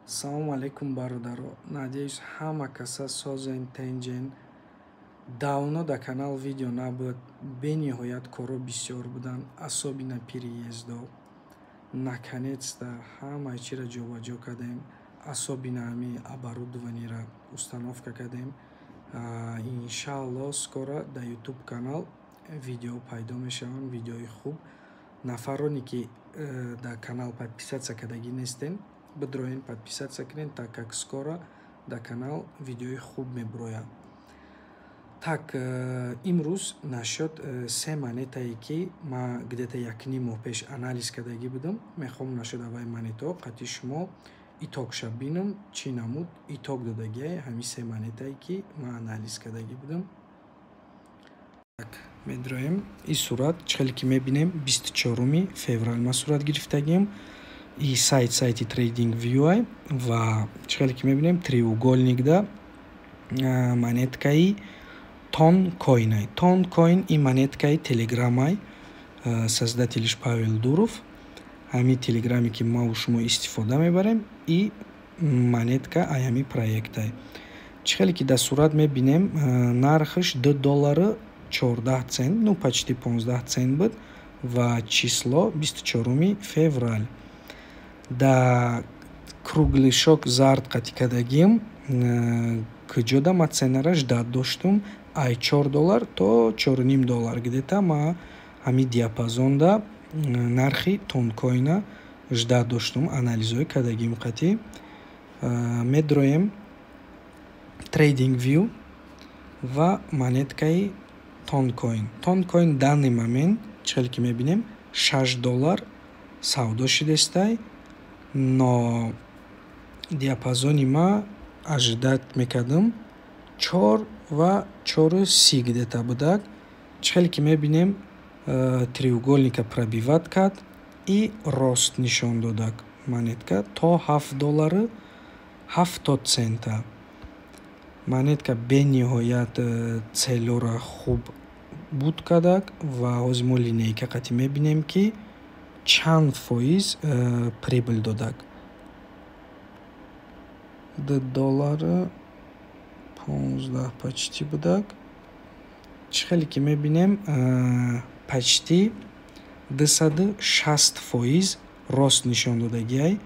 Салому алейкум бародаро. Надеюсь, ҳама каса созен тенҷен. Давно дар канал видео набуд. Бениҳоят коро бисёр будан. Асоби на переездо. Наконец-то ҳамаи чиро ҷобаҷо кардем. Асоби на ҳами оборудованиеро установка кардем. Иншааллоҳ скоро дар YouTube канал видео пайдо мешаванд, видеои хуб. Нафароне ки дар канал подписатсия кардагӣ нестен, бидроен подписатсия кунед, так как скоро дар канал видеои хуб мебирояд. Так, имрӯз нашуд се монетае ки ман где-то 1.5 моҳ пеш анализ кардагӣ будам. Мехоҳам нашуд авай монетаҳо қатъи шумо итоқша бинам чӣ намуд итоқ додагиай ҳамин се монетае ки ман анализ кардагӣ будам. Так, медроем ин сурат чихеле ки мебинем 24 феврал ман сурат гирифтагиам. И сайти TradingView ва чихеле ки мебинем треугольникда монеткаи Toncoin. Toncoin ин монеткаи телеграммай, создателиш Павел Дуров. Ҳамин телеграме ки ма шумо истифода мебарем и монетка ай ҳамин проектай. Чихеле ки дар сурат мебинем нархаш $2.14, ну почти 15 цент буд ва число 24 феврал. Да круглишок зард қатъи кардагим куҷода ма ценаро ждат доштум ай $4 то $4.5 где-то ма ҳамин диапазонда нархи Toncoin ждат доштум анализҳои кардагим қатъи. Медроем TradingView ва монеткаи Toncoin. Toncoin данный момент чихеле ки мебинем $6 савдо шудестай, но диапазони ма ажидат мекардам 4 ва 4.30 где-то будак. Чихеле ки мебинем треугольника пробиват кард и рост нишон додак монетка то $7.70. Монетка бениҳоят целора хуб буд кардак ва ҳозир мо линейка қатъи мебинем ки чанд фоиз прибил додак. $2.15 почти будак. Чихеле ки мебинем почти 260% рост нишон додагиай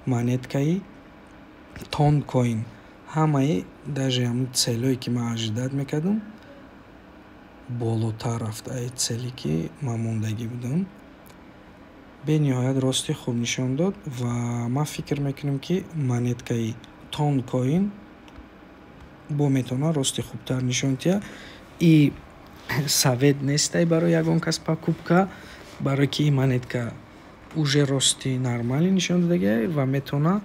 монеткаи Toncoin. Ҳамаи даже ҳамин целое ки ман ажидат мекардам болотар рафт ай цели ки ман мондагӣ будам. Бениҳоят рости хуб нишон дод ва ман фикр мекунам ки монеткаи Toncoin бо метавонад рости хубтар нишон диҳад. И совет нестай барои ягон кас покупка, барои ки ин монетка уже рости нормали нишон додагиай ва метавонад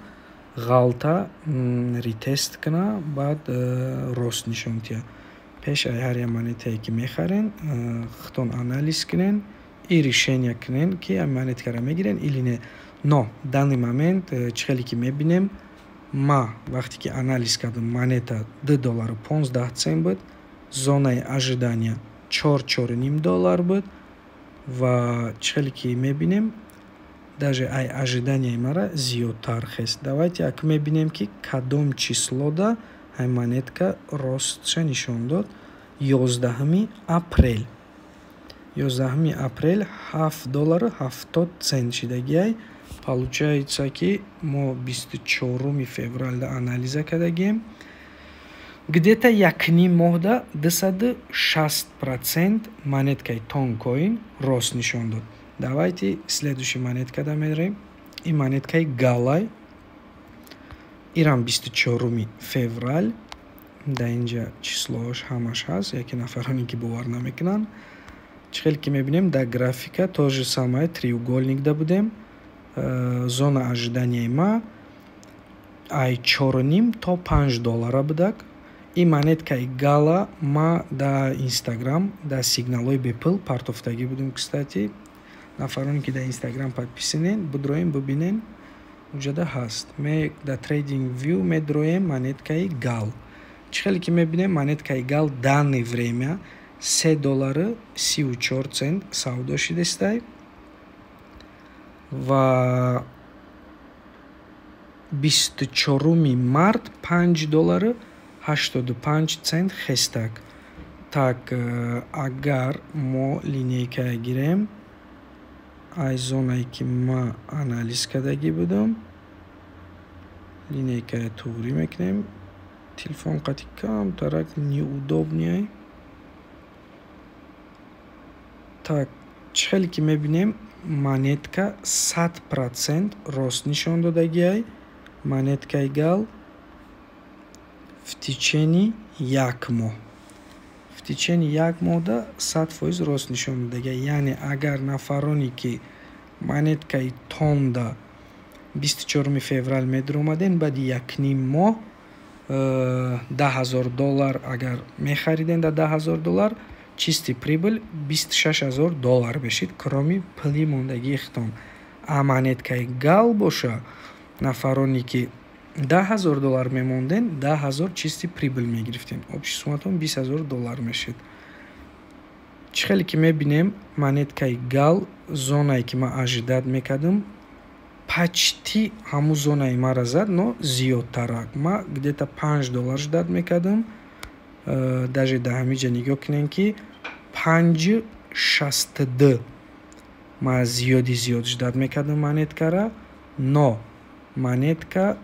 ғалта ретест кунад, баъд рост нишон диҳад. Пеш ай ҳар як монетае ки мехарен худтон анализ кунен и решение кунен ки ҳамин монеткаро мегирен или не. Но данный момент чихеле ки мебинем ма вақте ки анализ кардам монета $2.15 буд, зонаи ожидания $4.5 буд ва чихеле ки мебинем даже ай ожиданияи мара зиёдтар хест. Давайте як мебинем ки кадом числода ҳай монетка ростша нишон дод. 11 апрел. 11 апрел $7.70 шудагиай. Получается ки мо 24 февралда анализа кардагем. Где-то 1.5 моҳда 260% монеткаи Toncoin рост нишон дод. Давайте следующий монетка да мерем. Ин монеткаи Галай. Ирам 24 феврал. Да инҷа числоаш ҳамаш ҳаст. Яке нафароне ки бовар намекунанд. Чихеле ки мебинем дар графика то же самое треугольник да будем. Зона ожиданияи ма ай $4.5 то $5 будак. Ин монеткаи Гала ма да Инстаграм да сигналои бепул партофтагӣ будем. Кстати, нафароне ки да Инстаграм подписанен бидроем бибинен уҷада ҳаст. Ме да TradingView медроем монеткаи Гал. Чихеле ки мебинем монеткаи Гал данное время $3.34 савдо шудестай ва 24 март $5.85 хестак. Так, агар мо линейка гирем ай зонае ки ма анализ кардагӣ будам, линейка туғрӣ мекунем. Телефон қати камтарак неудобняй. Так, чӣ хеле ки мебинем монетка 100% рост нишон додагиай. Монеткаи гал в течение як моҳ. В течение як моҳда 100% рост нишон додагиай. Яъне агар нафароне ки монеткаи тонда 24 феврал медиромаден, баъди якним моҳ $10,000 агар мехариден да $10,000, чисти прибыл $26,000 бешид, кроми пули мондагии хитон. А монеткаи гал боша, нафароне ки $10,000 мемонден, $10,000 чисти прибыл мегирифтен. Общи сумматон $20,000 мешид. Чӣ хеле ки мебинем монеткаи гал зонае ки ма ажидат мекардам почти ҳамун зонаи мара зад, но зиёдтарак. Ма где-то $5 ждат мекардам. Даже да ҳамиҷа нигоҳ кунем ки 5,62 ма зиёд ждат мекардам монеткара, но монетка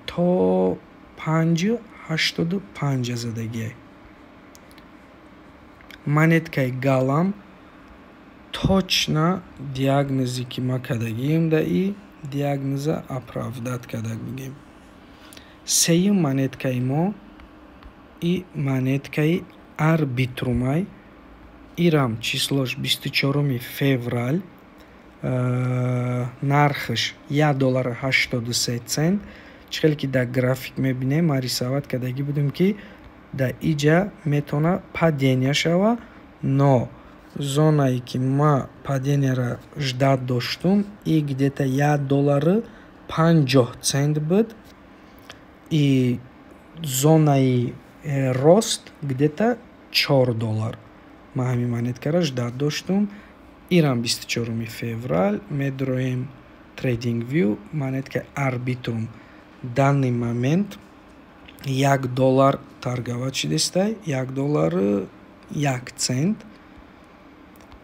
то 5,85 задагиай. Монеткаи галам точно диагнозе ки ма кардагием да и диагноза оправдат кардаг бигем. Сеюм монеткаи мо и монеткаи арбитрумай. Ирам числош 24 феврал, нархаш $1.83. Чӣ хеле ки дар график мебинем, ма рисоват кардагӣ будем ки да иҷа метавона падения шава, но зонае ки ма паденияра ждат доштум и где-то $1.50 буд и зонаи рост где-то $4. Ма ҳамин монеткара ждат доштум. Ирам 24 феврал медроем TradingView, монетка арбитрум данный момент $1 торговать шидестай, $1.01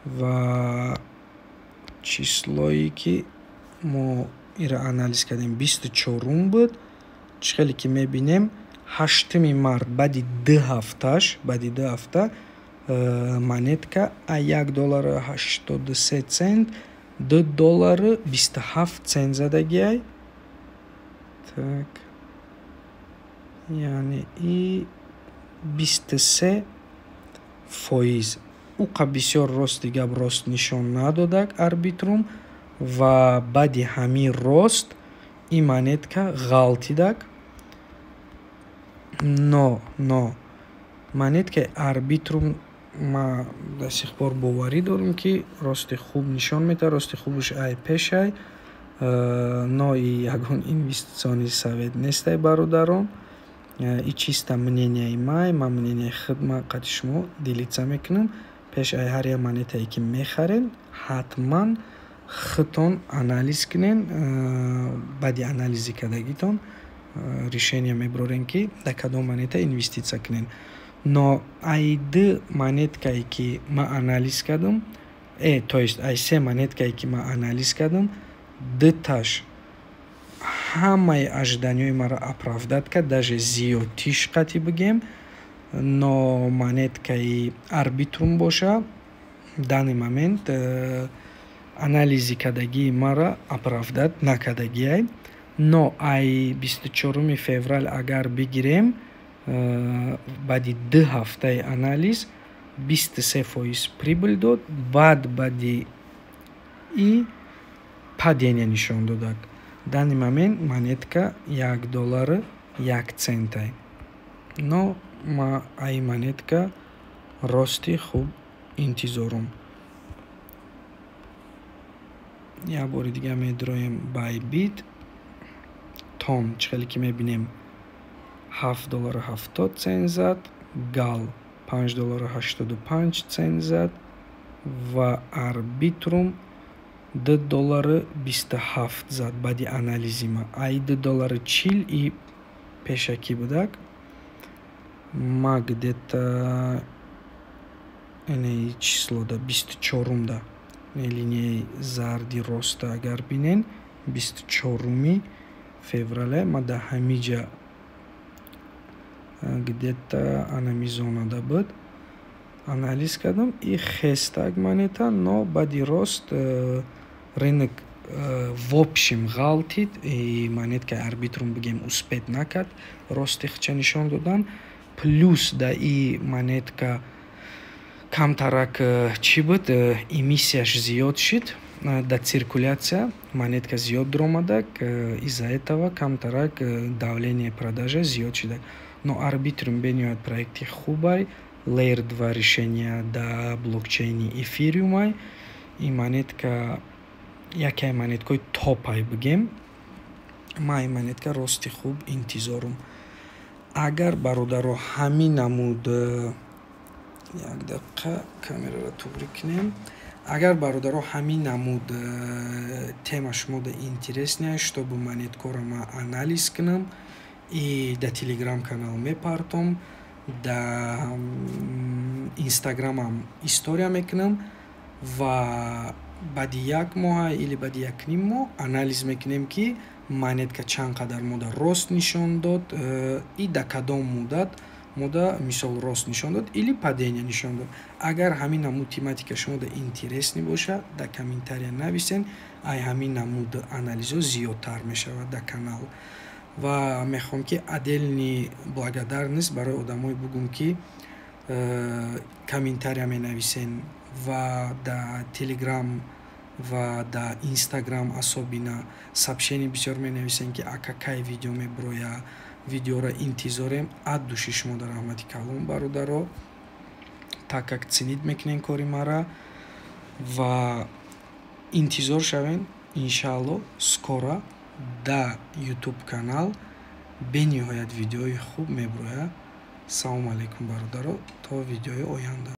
ва числое ки мо ира анализ кардем 24 буд. Чӣ хеле ки мебинем 8 март баъди 2 ҳафташ, монетка $1.83 $2.27 задагиай. Так, яъне и 23%. Уқа бисёр рост дигар рост нишон надодак арбитрум ва баъди ҳамин рост и монетка ғалтидак. Но монеткаи арбитрум ма до сих пор боварӣ дорам ки рости хуб нишон метавад, рости хубаш ай пешай, но и ягон инвеститсиони совет нестай бародарон. И чисто мненияи май, ма мненияи худма қати шумо делиться мекунам. Пеш ай ҳар як монетае ки мехарен, ҳатман худтон анализ кунен. баъди анализи кардагитон решение мебарен ки дар кадом монета инвеститсия кунен. Но ай ду монеткае ки ма анализ кардам, то есть ай се монеткае ки ма анализ кардам, дуташ ҳамаи ожиданияи мара оправдат кард, даже зиёдтиш қати бигем. Но монеткаи арбитрум боша данный момент анализи кардагии мара оправдат накардагиай. Но ай 24 феврал агар бигирем, баъди 2 ҳафтаи анализ 23% прибыл дод, баъд баъди и падения нишон додак. Данный момент монетка $1.01. Но ма ай монетка рости хуб интизорум. як бори дига медроем Bybit. Тон чӣ хеле ки мебинем $7.70 зад, гал $5.85 зад ва арбитрум $2.27 зад баъди анализи ма. Ай $2.40 и пешакӣ будак. Ма где-то эне число да 24 да линияи зарди роста агар бинен 24 феврале ма да ҳамиҷа где-то анами зона да буд анализ кардам. И хестак монета, но баъди рост рынок в общем ғалтид и монеткаи арбитрум бигем успех накард рости хча нишон додан. Плюс да и монетка камтарак чӣ буд, эмиссияш зиёд шид, да циркуляция монетка зиёд дромадак, из-за этого камтарак давление продажа зиёд шидак. Но арбитрум бениҳоят проекти хубай, Layer 2 решения да блокчейни эфириумай. И монетка яке монеткаи топай бигем. ма ин монетка рости хуб интизорум. Агар бародаро ҳамин намуд як дақиқа камераро туғри кунем. Агар бародаро ҳамин намуд тема шумода интересная, чтобы монеткоро ма анализ кунам и да телеграм канал мепартом, да инстаграмам история мекунам ва баъди як моҳ или баъди як ним моҳ анализ мекунем ки монетка чанд қадар мода рост нишон дод и да кадом муддат мода мисол рост нишон дод или падения нишон дод. Агар ҳамин намуд тематика шумода интересни боша, да комментария нависен, ай ҳамин намуд анализо зиёдтар мешавад да канал. Ва мехоҳам ки отдельни благодарность барои одамое бугум ки комментария менависен ва да телеграм ва да инстаграм асобина сообщение бисёр менависен ки ака кай видео меброя, видеоро интизорем. ад души шумода раҳмати калон бародаро, так как цинид мекунен кори мара ва интизор шавен иншаалло скоро да ютуб канал бениҳоят видеои хуб меброя. Салому алайкум бародаро, то видеои оянда.